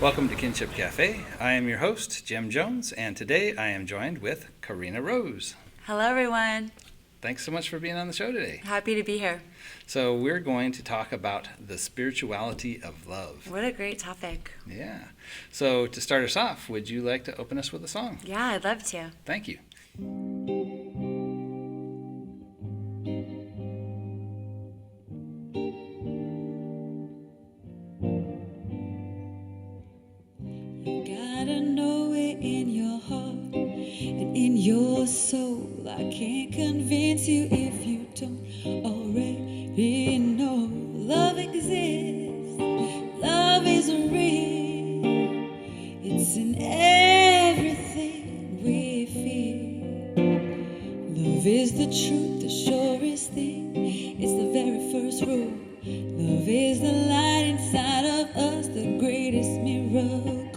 Welcome to Kinship Cafe. I am your host, Jim Jones, and today I am joined with Corina Rose. Hello, everyone. Thanks so much for being on the show today. Happy to be here. So we're going to talk about the spirituality of love. What a great topic. Yeah. So to start us off, would you like to open us with a song? Yeah, I'd love to. Thank you. You gotta know it in your heart and in your soul. I can't convince you if you don't already know. Love exists, love is real. It's in everything we feel. Love is the truth, the surest thing. It's the very first rule. Love is the light inside of us, the greatest miracle.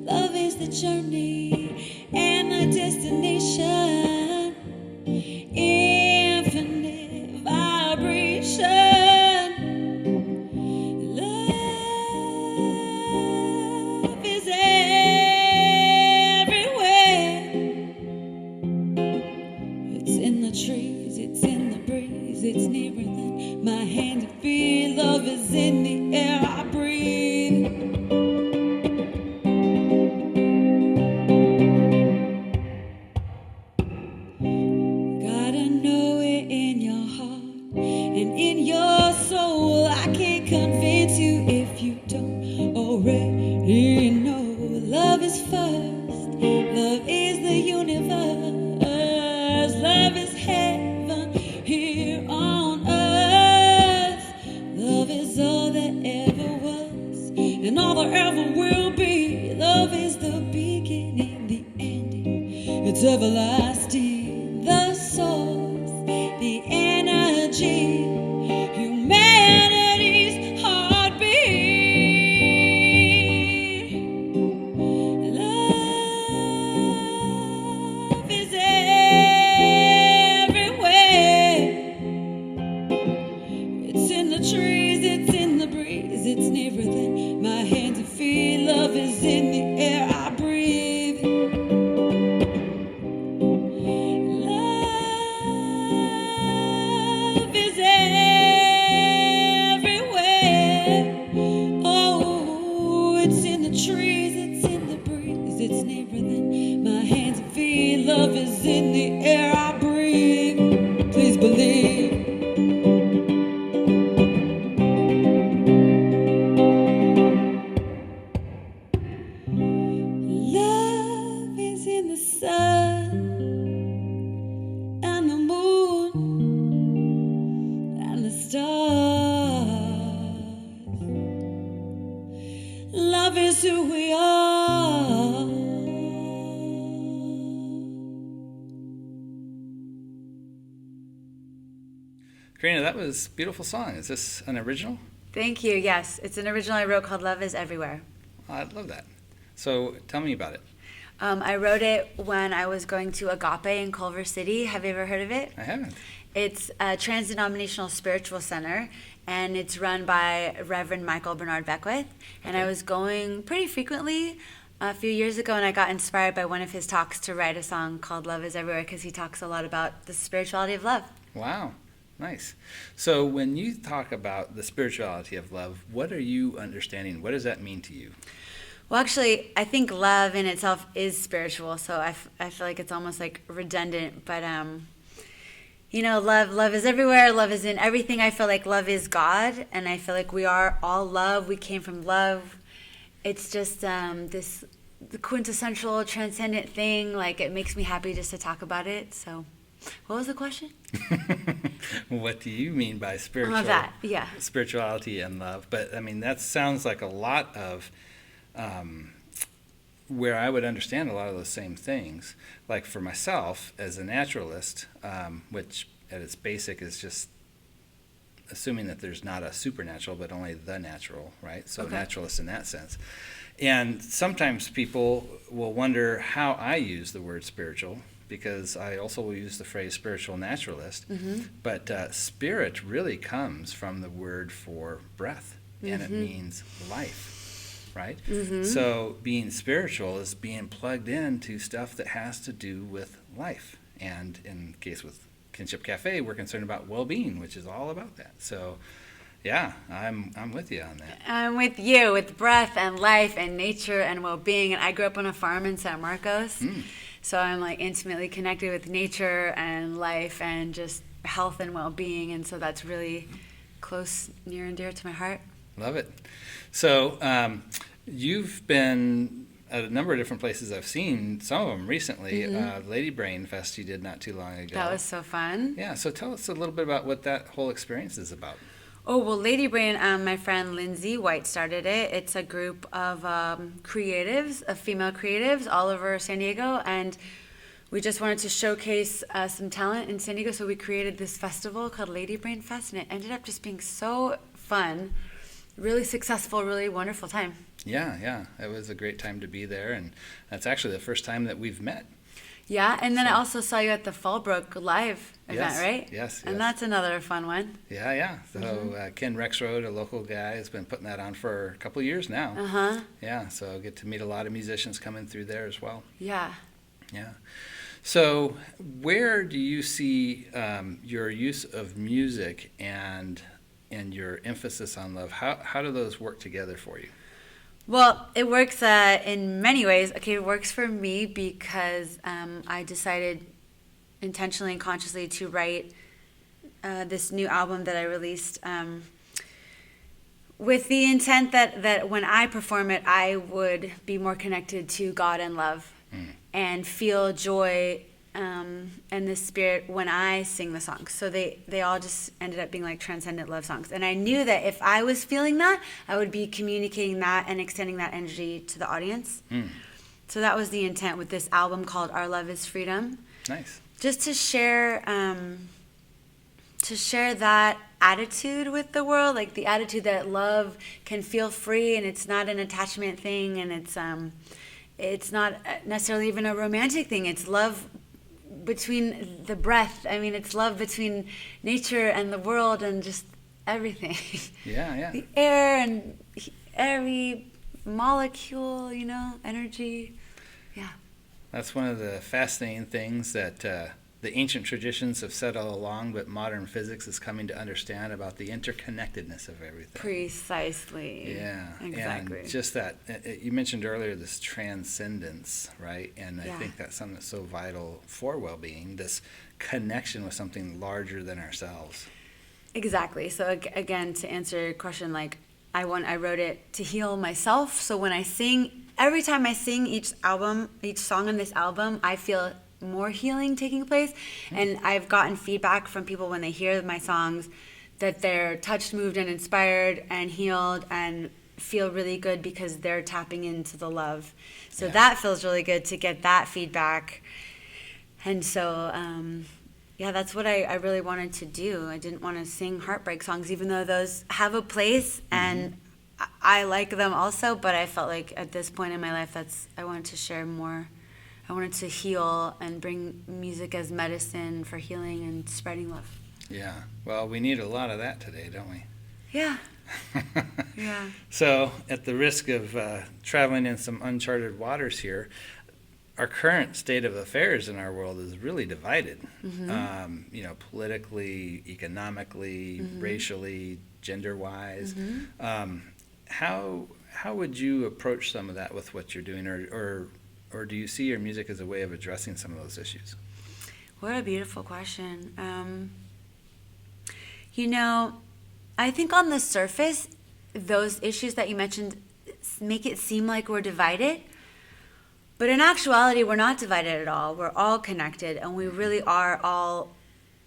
Love is the journey and the destination. Infinite vibration. Love is everywhere. It's in the trees, it's in the breeze, it's nearer than my hand to feel. Love is in the air I breathe. Gotta know it in your heart and in your soul. I can't convince you if you don't already know. Love is first, love is the universe, love is heaven here on earth. Love is all that ever was and all that ever will be. Love is the beginning, the ending, it's everlasting. The source, the energy, humanity's heartbeat. Love is everywhere. It's in the trees, it's in the breeze, it's nearer than my hand to feel. Love is in the air I breathe. Love is everywhere. Oh, it's in the trees, it's in the breeze, it's nearer than my hand to feel. Love is in the air I breathe. Please believe. Love is in the sun and the moon and the stars. Love is who we are. Corina, that was a beautiful song. Is this an original? Thank you. Yes, it's an original I wrote called Love is Everywhere. I love that. So tell me about it. I wrote it when I was going to Agape in Culver City. Have you ever heard of it? I haven't. It's a trans-denominational spiritual center, and it's run by Reverend Michael Bernard Beckwith. And I was going pretty frequently a few years ago, and I got inspired by one of his talks to write a song called Love is Everywhere because he talks a lot about the spirituality of love. Wow. Nice. So when you talk about the spirituality of love, what are you understanding? What does that mean to you? Well, actually, I think love in itself is spiritual, so I feel like it's almost like redundant. But, love is everywhere. Love is in everything. I feel like love is God, and I feel like we are all love. We came from love. It's just this the quintessential transcendent thing. Like, it makes me happy just to talk about it. So, what was the question? What do you mean by spiritual? That, yeah. Spirituality and love. But, I mean, that sounds like a lot of where I would understand a lot of those same things. Like for myself, as a naturalist, which at its basic is just assuming that there's not a supernatural, but only the natural, right? So Okay. naturalist in that sense. And sometimes people will wonder how I use the word spiritual, because I also will use the phrase spiritual naturalist. Mm-hmm. But spirit really comes from the word for breath, and it Mhm. means life. right? So being spiritual is being plugged into stuff that has to do with life. And in case with Kinship Cafe, we're concerned about well-being, which is all about that. So yeah, I'm with you on that. I'm with you, with breath and life and nature and well-being. And I grew up on a farm in San Marcos, so I'm like intimately connected with nature and life and just health and well-being. And so that's really close, near and dear to my heart. Love it. So you've been at a number of different places I've seen, some of them recently. Lady Brain Fest you did not too long ago. That was so fun. Yeah, so tell us a little bit about what that whole experience is about. Oh, well, Lady Brain, my friend Lindsay White started it. It's a group of creatives, of female creatives all over San Diego, and we just wanted to showcase some talent in San Diego, so we created this festival called Lady Brain Fest, and it ended up just being so fun, really successful, really wonderful time. Yeah, it was a great time to be there, and that's actually the first time that we've met. Yeah, and then I also saw you at the Fallbrook Live event, right? Yes. And that's another fun one. Yeah. So Ken Rexroad, a local guy, has been putting that on for a couple of years now. Yeah, so I get to meet a lot of musicians coming through there as well. Yeah. So where do you see your use of music and your emphasis on love? How do those work together for you? Well, it works in many ways. Okay, it works for me because I decided intentionally and consciously to write this new album that I released with the intent that when I perform it, I would be more connected to God and love and feel joy and the spirit when I sing the songs. So they all just ended up being like transcendent love songs. And I knew that if I was feeling that, I would be communicating that and extending that energy to the audience. So that was the intent with this album called Our Love is Freedom. Nice. Just to share that attitude with the world, like the attitude that love can feel free and it's not an attachment thing, and it's not necessarily even a romantic thing. It's love between the breath. I mean, it's love between nature and the world and just everything. Yeah. The air and every molecule, energy. Yeah. That's one of the fascinating things that the ancient traditions have said all along, but modern physics is coming to understand about the interconnectedness of everything. Precisely. Yeah. Exactly. And just that, you mentioned earlier this transcendence, right? And I think that's something that's so vital for well-being, this connection with something larger than ourselves. Exactly. So again, to answer your question, like I wrote it to heal myself. So when I sing, every time I sing each song on this album, I feel more healing taking place. And I've gotten feedback from people when they hear my songs that they're touched, moved, and inspired and healed and feel really good because they're tapping into the love. So that feels really good to get that feedback. And so, that's what I really wanted to do. I didn't want to sing heartbreak songs, even though those have a place and I like them also, but I felt like at this point in my life, I wanted to share more. I wanted to heal and bring music as medicine for healing and spreading love. Yeah. Well, we need a lot of that today, don't we? Yeah. Yeah. So, at the risk of traveling in some uncharted waters here, our current state of affairs in our world is really divided. Politically, economically, racially, gender-wise. How would you approach some of that with what you're doing, or do you see your music as a way of addressing some of those issues? What a beautiful question. I think on the surface, those issues that you mentioned make it seem like we're divided. But in actuality, we're not divided at all. We're all connected, and we really are all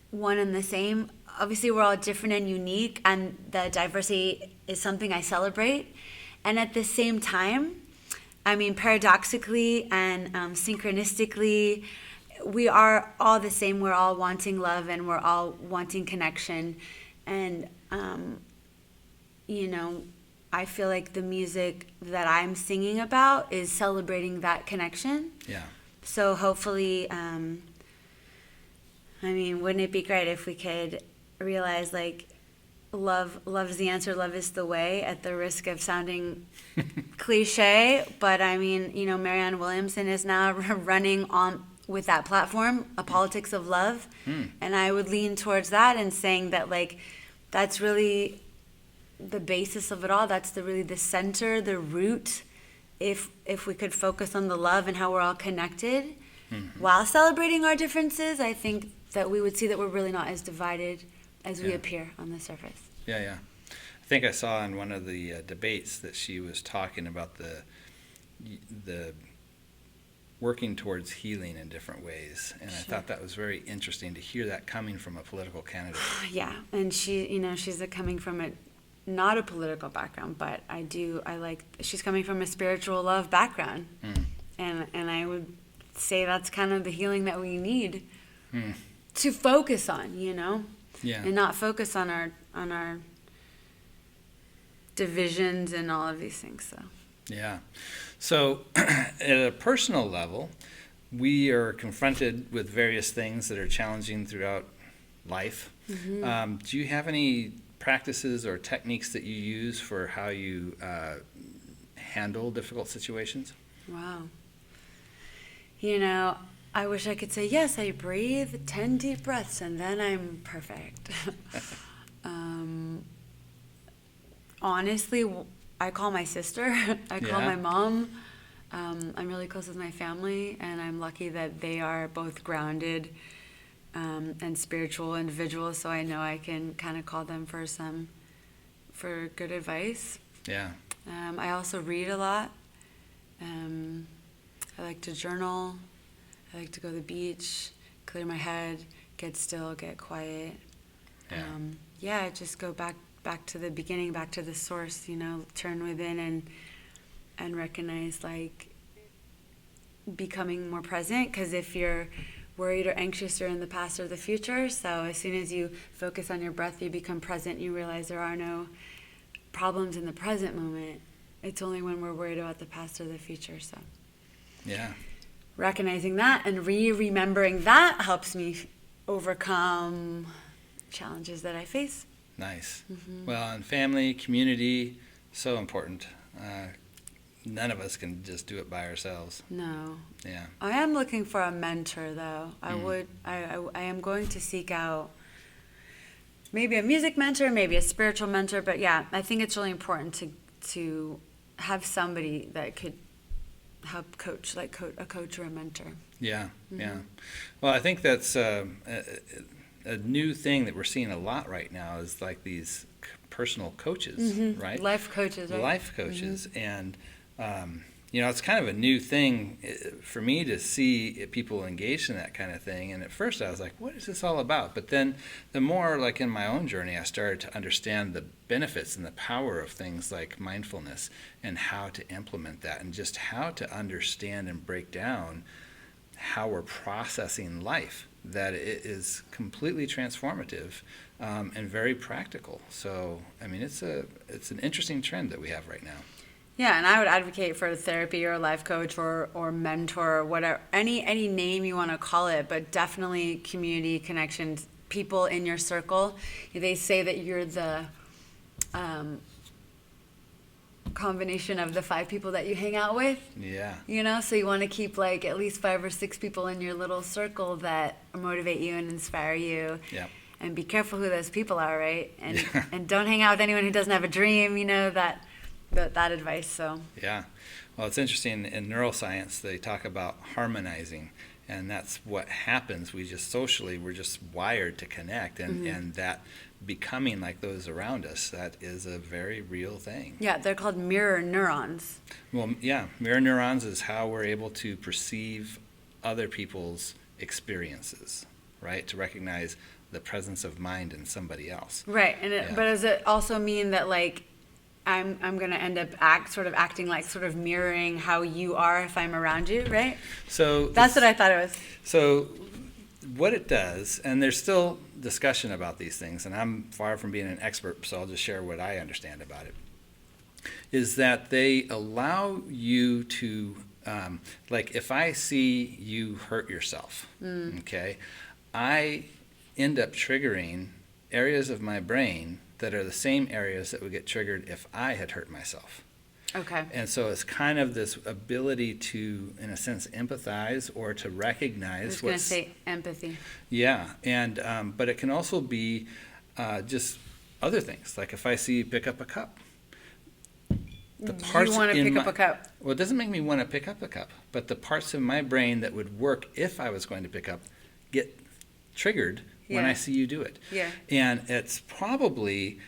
one and the same. Obviously, we're all different and unique, and the diversity is something I celebrate. And at the same time, I mean, paradoxically and synchronistically, we are all the same. We're all wanting love, and we're all wanting connection. And, I feel like the music that I'm singing about is celebrating that connection. Yeah. So hopefully, wouldn't it be great if we could realize, like, love's the answer, love is the way, at the risk of sounding cliche, but I mean, Marianne Williamson is now running on with that platform, A Politics of Love. And I would lean towards that and saying that, like, that's really the basis of it all. That's really the center, the root. If we could focus on the love and how we're all connected while celebrating our differences, I think that we would see that we're really not as divided as we appear on the surface. Yeah. I think I saw in one of the debates that she was talking about the working towards healing in different ways, and I thought that was very interesting to hear that coming from a political candidate. Yeah, and she's coming from not a political background, but she's coming from a spiritual love background, and I would say that's kind of the healing that we need to focus on, and not focus on our divisions and all of these things. So at a personal level, we are confronted with various things that are challenging throughout life. Do you have any practices or techniques that you use for how you handle difficult situations? Wow. I wish I could say, yes, I breathe 10 deep breaths and then I'm perfect. Honestly, I call my sister. I call my mom. I'm really close with my family, and I'm lucky that they are both grounded and spiritual individuals, so I know I can kind of call them for good advice. Yeah. I also read a lot. I like to journal. I like to go to the beach, clear my head, get still, get quiet. Just go back to the beginning, back to the source, turn within and recognize, like, becoming more present, because if you're worried or anxious, you're in the past or the future. So as soon as you focus on your breath, you become present, you realize there are no problems in the present moment. It's only when we're worried about the past or the future. So recognizing that and remembering that helps me overcome challenges that I face. Nice. Well, and family, community, so important. None of us can just do it by ourselves. No. Yeah. I am looking for a mentor, though. I am going to seek out maybe a music mentor, maybe a spiritual mentor. But yeah, I think it's really important to have somebody that could help coach, like a coach or a mentor. Yeah. Well, I think that's a new thing that we're seeing a lot right now is like these personal coaches, right? Life coaches, right? Life coaches. And, it's kind of a new thing for me to see people engaged in that kind of thing. And at first I was like, what is this all about? But then the more, like in my own journey, I started to understand the benefits and the power of things like mindfulness and how to implement that and just how to understand and break down how we're processing life, that it is completely transformative and very practical. So, I mean, it's an interesting trend that we have right now. Yeah, and I would advocate for therapy or a life coach or mentor or whatever, any name you want to call it, but definitely community connections, people in your circle. They say that you're the combination of the 5 people that you hang out with. Yeah. So you want to keep like at least 5 or 6 people in your little circle that motivate you and inspire you. Yeah. And be careful who those people are, right? And don't hang out with anyone who doesn't have a dream, that advice. So yeah. Well, it's interesting in neuroscience they talk about harmonizing, and that's what happens. We're just wired to connect, and that becoming like those around us, that is a very real thing. Yeah, they're called mirror neurons. Well, yeah, mirror neurons is how we're able to perceive other people's experiences, right? To recognize the presence of mind in somebody else. Right, but does it also mean that like I'm going to end up acting like sort of mirroring how you are if I'm around you, right? So that's what I thought it was. So what it does, and there's still discussion about these things, and I'm far from being an expert, so I'll just share what I understand about it, is that they allow you to, like if I see you hurt yourself, okay, I end up triggering areas of my brain that are the same areas that would get triggered if I had hurt myself. Okay. And so it's kind of this ability to, in a sense, empathize or to I recognize was going to say empathy. Yeah, and but it can also be just other things. Like if I see you pick up a cup, the parts You want to in pick my, up a cup. Well, it doesn't make me want to pick up a cup, but the parts of my brain that would work if I was going to pick up get triggered when Yeah. I see you do it. Yeah. And it's probably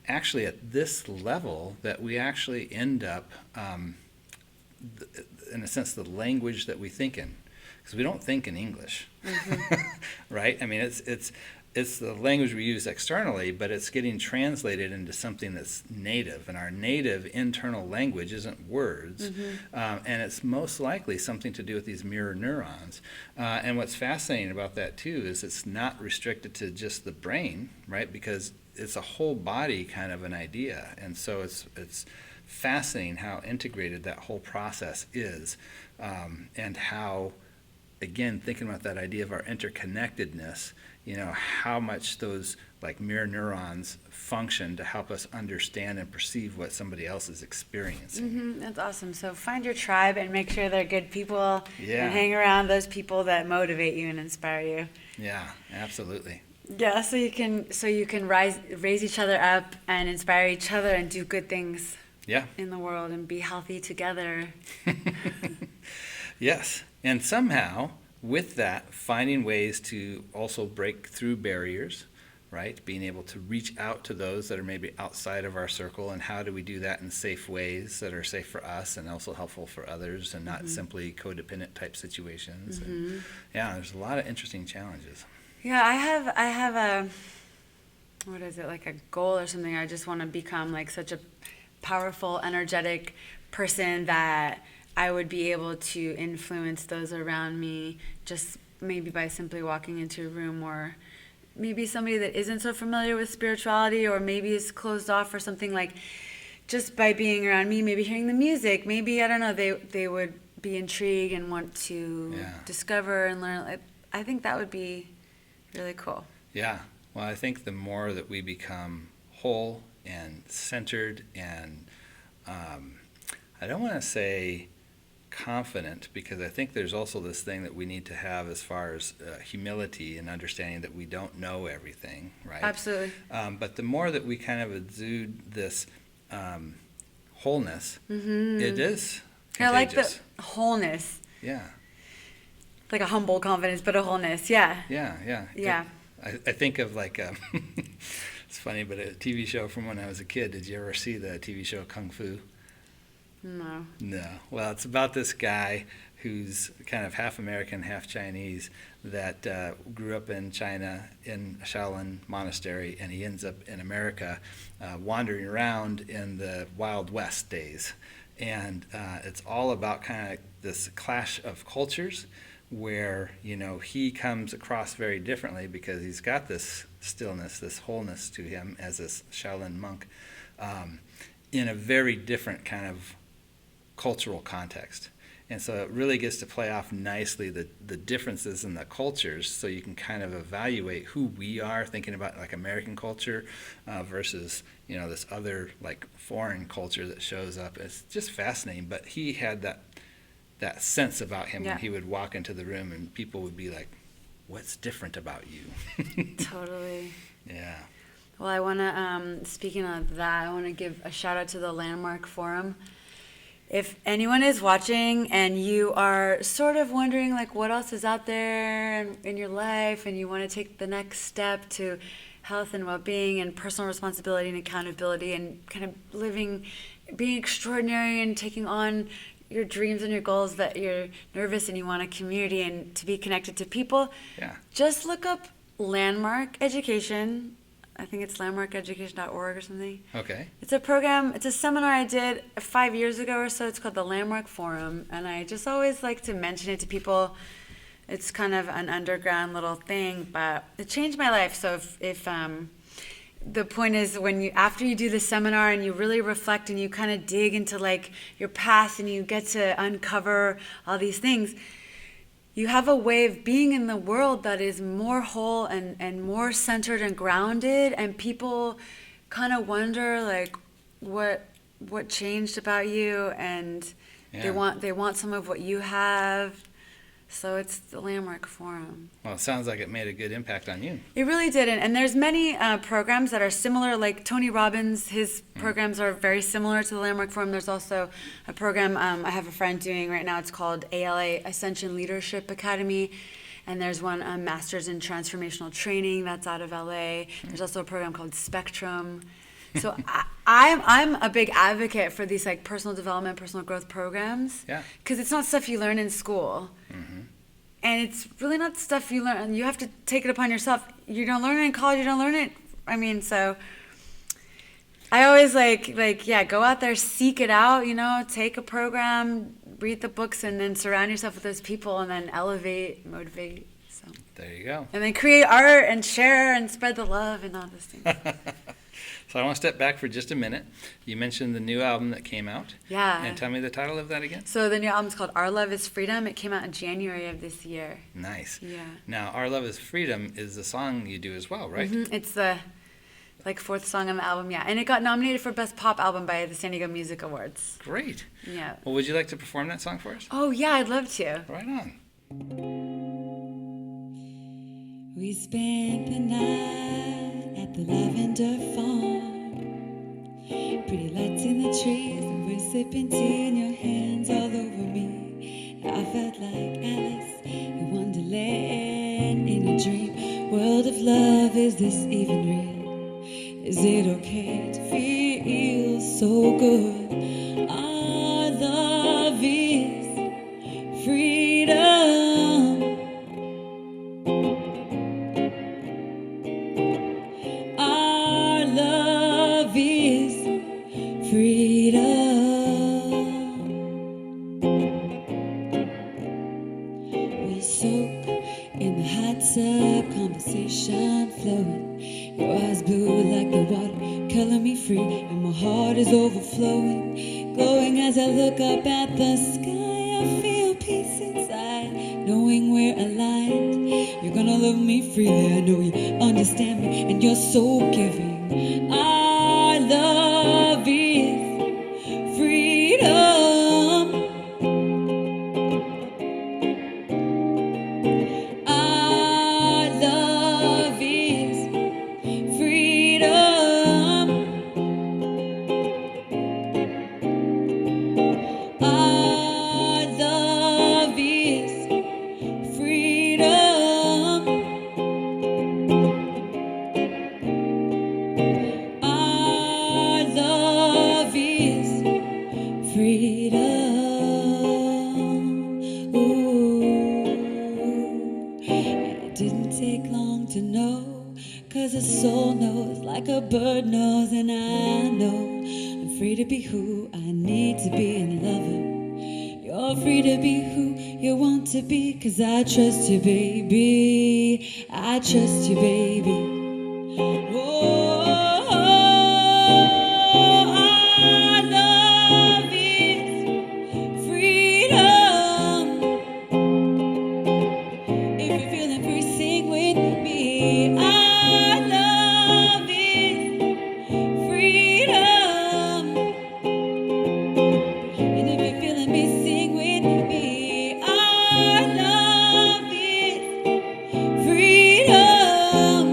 actually at this level that we actually end up, in a sense, the language that we think in. Because we don't think in English, right? I mean, it's the language we use externally, but it's getting translated into something that's native. And our native internal language isn't words, and it's most likely something to do with these mirror neurons. And what's fascinating about that, too, is it's not restricted to just the brain, right? Because it's a whole body kind of an idea. And so it's fascinating how integrated that whole process is, and how, again, thinking about that idea of our interconnectedness, how much those like mirror neurons function to help us understand and perceive what somebody else is experiencing. That's awesome. So find your tribe and make sure they're good people, Yeah. and hang around those people that motivate you and inspire you. Yeah, absolutely. Yeah, so you can raise each other up and inspire each other and do good things Yeah. in the world and be healthy together. Yes. And somehow, with that, finding ways to also break through barriers, right? Being able to reach out to those that are maybe outside of our circle, and how do we do that in safe ways that are safe for us and also helpful for others, and not simply codependent type situations. And yeah, there's a lot of interesting challenges. Yeah, I have a, what is it, like a goal or something. I just want to become like such a powerful, energetic person that I would be able to influence those around me just maybe by simply walking into a room, or maybe somebody that isn't so familiar with spirituality, or maybe is closed off or something, like just by being around me, maybe hearing the music, maybe, I don't know, they would be intrigued and want to discover and learn. I think that would be really cool. Yeah. Well, I think the more that we become whole and centered and, I don't want to say confident, because I think there's also this thing that we need to have as far as humility and understanding that we don't know everything, right? Absolutely. But the more that we kind of exude this wholeness, it is contagious. I like the wholeness. Yeah. Like a humble confidence, but a wholeness. Yeah. Yeah, yeah. Yeah. I think of like, it's funny, but a TV show from when I was a kid. Did you ever see the TV show Kung Fu? No. No. Well, it's about this guy who's kind of half American, half Chinese, that grew up in China in a Shaolin monastery, and he ends up in America wandering around in the Wild West days. And it's all about kind of this clash of cultures where, he comes across very differently because he's got this stillness, this wholeness to him as this Shaolin monk, in a very different kind of cultural context. And so it really gets to play off nicely the differences in the cultures, so you can kind of evaluate who we are, thinking about like American culture versus this other like foreign culture that shows up. It's just fascinating. But he had that sense about him when he would walk into the room and people would be like, what's different about you? Totally. Yeah. Well, I want to, speaking of that, I want to give a shout out to the Landmark Forum. If anyone is watching and you are sort of wondering like what else is out there in your life, and you want to take the next step to health and well-being and personal responsibility and accountability and kind of being extraordinary and taking on your dreams and your goals, that you're nervous and you want a community and to be connected to people, just look up Landmark Education. I think it's landmarkeducation.org or something. Okay. It's a program, it's a seminar I did 5 years ago or so. It's called the Landmark Forum, and I just always like to mention it to people. It's kind of an underground little thing, but it changed my life. So if the point is, after you do the seminar and you really reflect and you kind of dig into like your past and you get to uncover all these things, you have a way of being in the world that is more whole and more centered and grounded, and people kind of wonder like, what what changed about you, and Yeah. they want some of what you have. So it's the Landmark Forum. Well, it sounds like it made a good impact on you. It really did, and there's many programs that are similar. Like Tony Robbins, his programs are very similar to the Landmark Forum. There's also a program I have a friend doing right now. It's called ALA, Ascension Leadership Academy, and there's one Masters in Transformational Training that's out of LA. There's also a program called Spectrum. So I'm a big advocate for these like personal development, personal growth programs. Yeah. Because it's not stuff you learn in school. And it's really not stuff you learn. You have to take it upon yourself. You don't learn it in college. You don't learn it. I mean, so I always yeah, go out there, seek it out, take a program, read the books, and then surround yourself with those people, and then elevate, motivate. So There you go. and then create art and share and spread the love and all those things. So I want to step back for just a minute. You mentioned the new album that came out. Yeah. And tell me the title of that again. So the new album's called Our Love is Freedom. It came out in January of this year. Nice. Yeah. Now, Our Love is Freedom is the song you do as well, right? It's the fourth song on the album, yeah. And it got nominated for Best Pop Album by the San Diego Music Awards. Great. Yeah. Well, would you like to perform that song for us? Oh, yeah, I'd love to. Right on. We spent the night at the lavender farm. Pretty lights in the trees, and we're sipping tea in your hands all over me. I felt like Alice in Wonderland in a dream. World of love, is this even real? Is it okay to feel so good? Our love is freedom. Our love is freedom. We soak in the hot tub, conversation flowing. Your eyes blue like the water, color me free, and my heart is overflowing. Glowing as I look up at the sky, I feel peace inside, knowing we're aligned. You're gonna love me freely, I know you understand me, and you're so giving. Our love is freedom. Our love is freedom. Our love is freedom. Our love is freedom. Ooh. It didn't take long to know, 'cause a soul knows like a bird knows, and I know I'm free to be who I need to be and love it. You're free to be who you want to be, 'cause I trust you, baby. I trust you, baby. Oh, our love is freedom. If you're feeling free, sing with me. Our love is freedom. And if you're feeling me, sing with me. Our love is freedom.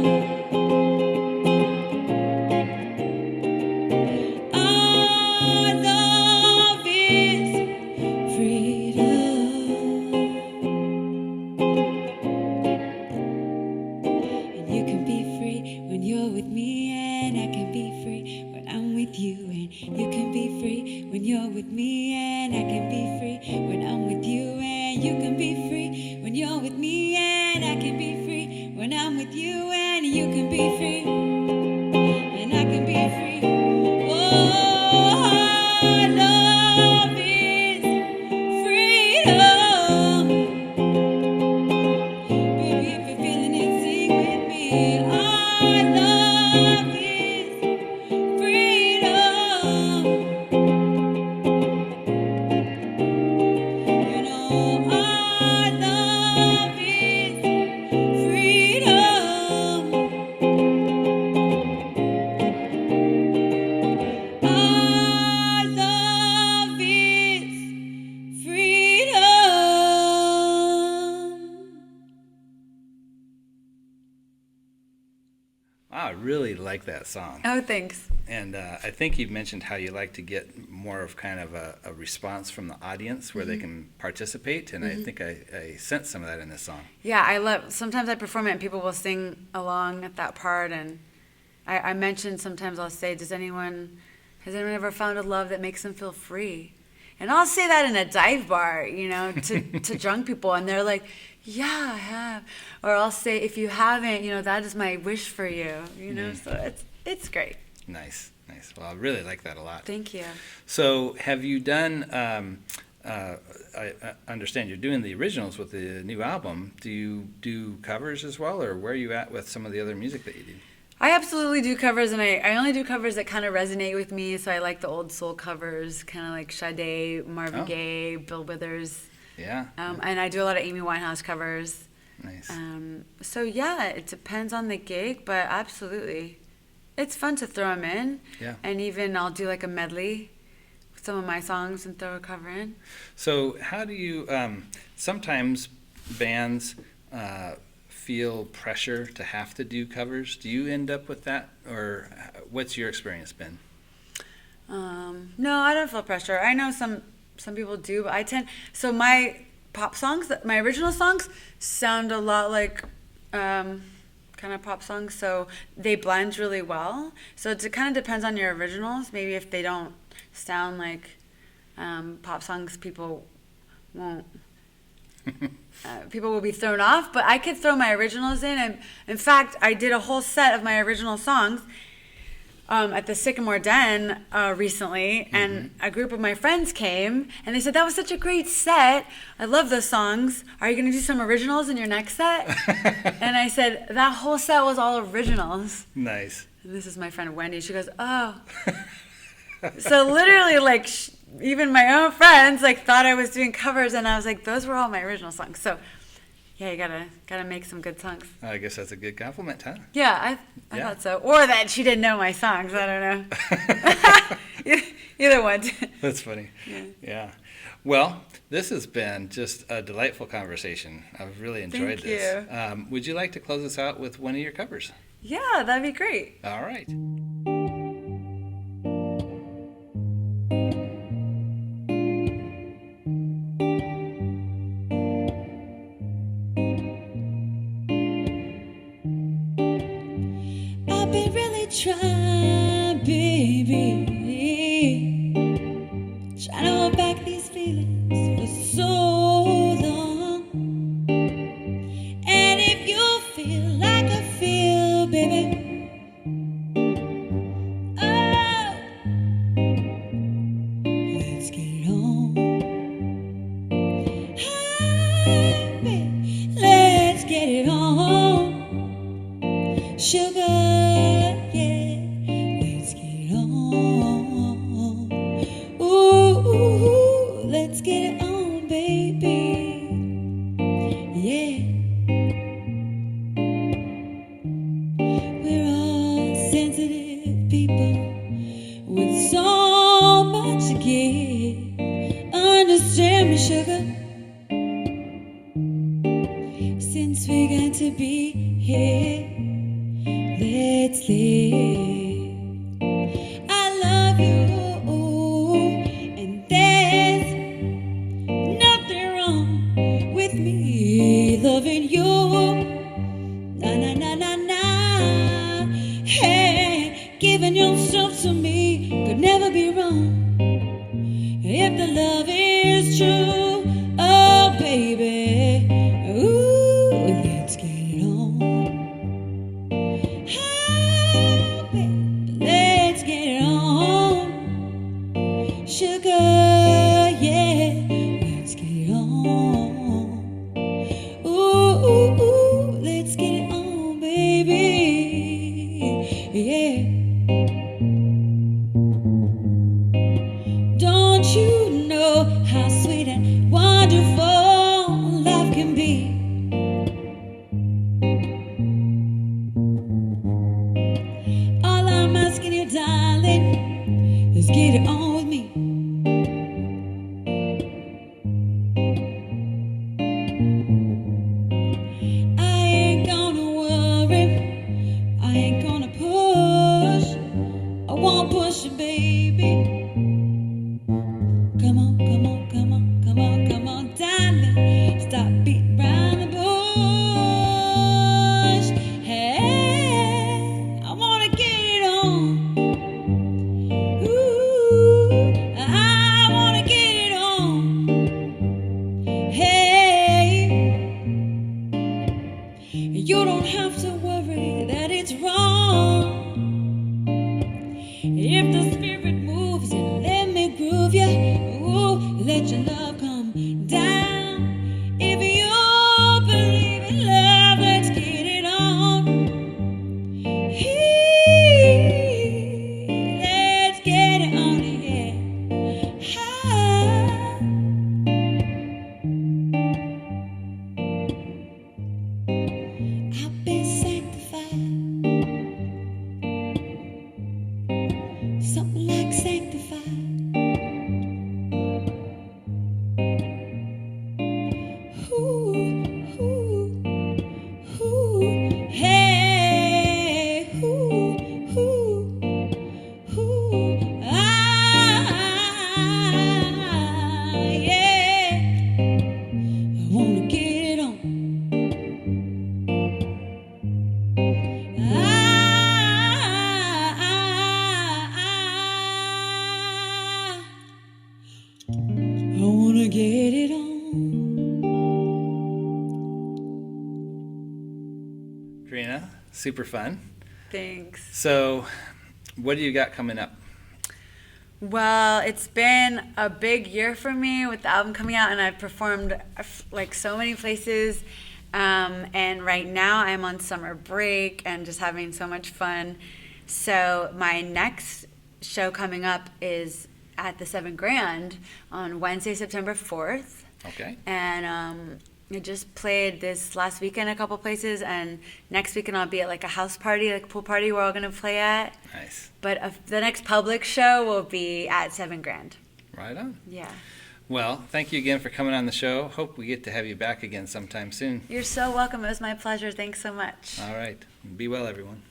like that song. Oh, thanks. And I think you mentioned how you like to get more of kind of a response from the audience where they can participate, and I think I sense some of that in this song. Yeah, sometimes I perform it and people will sing along at that part, and I mentioned sometimes I'll say, has anyone ever found a love that makes them feel free? And I'll say that in a dive bar, to drunk people, and they're like, yeah, I have. Or I'll say, if you haven't, that is my wish for you, so it's great. Nice. Well, I really like that a lot. Thank you. So have you done, I understand you're doing the originals with the new album. Do you do covers as well, or where are you at with some of the other music that you do? I absolutely do covers, and I only do covers that kind of resonate with me, so I like the old soul covers, kind of like Sade, Marvin Gaye, Bill Withers. Yeah. And I do a lot of Amy Winehouse covers. Nice. So yeah, it depends on the gig, but absolutely. It's fun to throw them in. Yeah. And even I'll do like a medley with some of my songs and throw a cover in. So how do you, sometimes bands feel pressure to have to do covers. Do you end up with that, or what's your experience been? No, I don't feel pressure. I know some people do, but so my pop songs, my original songs sound a lot like kind of pop songs, so they blend really well. So it kind of depends on your originals. Maybe if they don't sound like pop songs, people won't. People will be thrown off, but I could throw my originals in. And in fact, I did a whole set of my original songs at the Sycamore Den recently, and a group of my friends came, and they said, that was such a great set. I love those songs. Are you going to do some originals in your next set? And I said, that whole set was all originals. Nice. And this is my friend Wendy. She goes, oh. So literally, like, even my own friends, like, thought I was doing covers, and I was like, those were all my original songs. So, yeah, you gotta make some good songs. I guess that's a good compliment, huh? Yeah, I thought so. Or that she didn't know my songs. I don't know. Either one. That's funny. Yeah. Well, this has been just a delightful conversation. I've really enjoyed Thank this. you. Would you like to close us out with one of your covers? Yeah, that'd be great. All right. I've been really trying, baby, trying to hold back these feelings for so long. And if you feel like I feel, baby, oh, let's get it on. Hey, baby, let's get it on. Sugar, yeah, let's get it on. Ooh, let's get it on, baby. Yeah. We're all sensitive people with so much to give. Understand me, sugar. Since we got to be here, let's live. I love you, and there's nothing wrong with me loving you. Na na na na na. Hey, giving yourself to me could never be wrong if the love is true. Oh, baby, ooh, let's get it on. Let's get it on. Sugar, yeah, let's get it on. Ooh, let's get it on, baby. Yeah. Don't you know how sweet and wonderful life can be? All I'm asking you, darling, is get it on with me. rush, baby. Come on, come on, come on, come on, come on, darling. Stop beating round the bush. Hey, I wanna get it on. Ooh, I wanna get it on. Hey, you don't have to worry that it's wrong. If the spirit moves you, let me groove you. Ooh, let your love come down. If you believe in love, let's get it on. Let's get it on, yeah. I've been sanctified. Something like sanctified. Ooh, ooh, ooh, hey, ooh, ooh, ooh, yeah. I wanna get it on. I wanna get it on. Corina, super fun. Thanks. So, what do you got coming up? Well, it's been a big year for me with the album coming out, and I've performed like so many places. And right now I'm on summer break and just having so much fun. So my next show coming up is at the 7 Grand on Wednesday, September 4th. Okay. And I just played this last weekend a couple places, and next weekend I'll be at like a house party, like a pool party we're all going to play at. Nice. But the next public show will be at 7 Grand. Right on. Yeah. Well, thank you again for coming on the show. Hope we get to have you back again sometime soon. You're so welcome. It was my pleasure. Thanks so much. All right. Be well, everyone.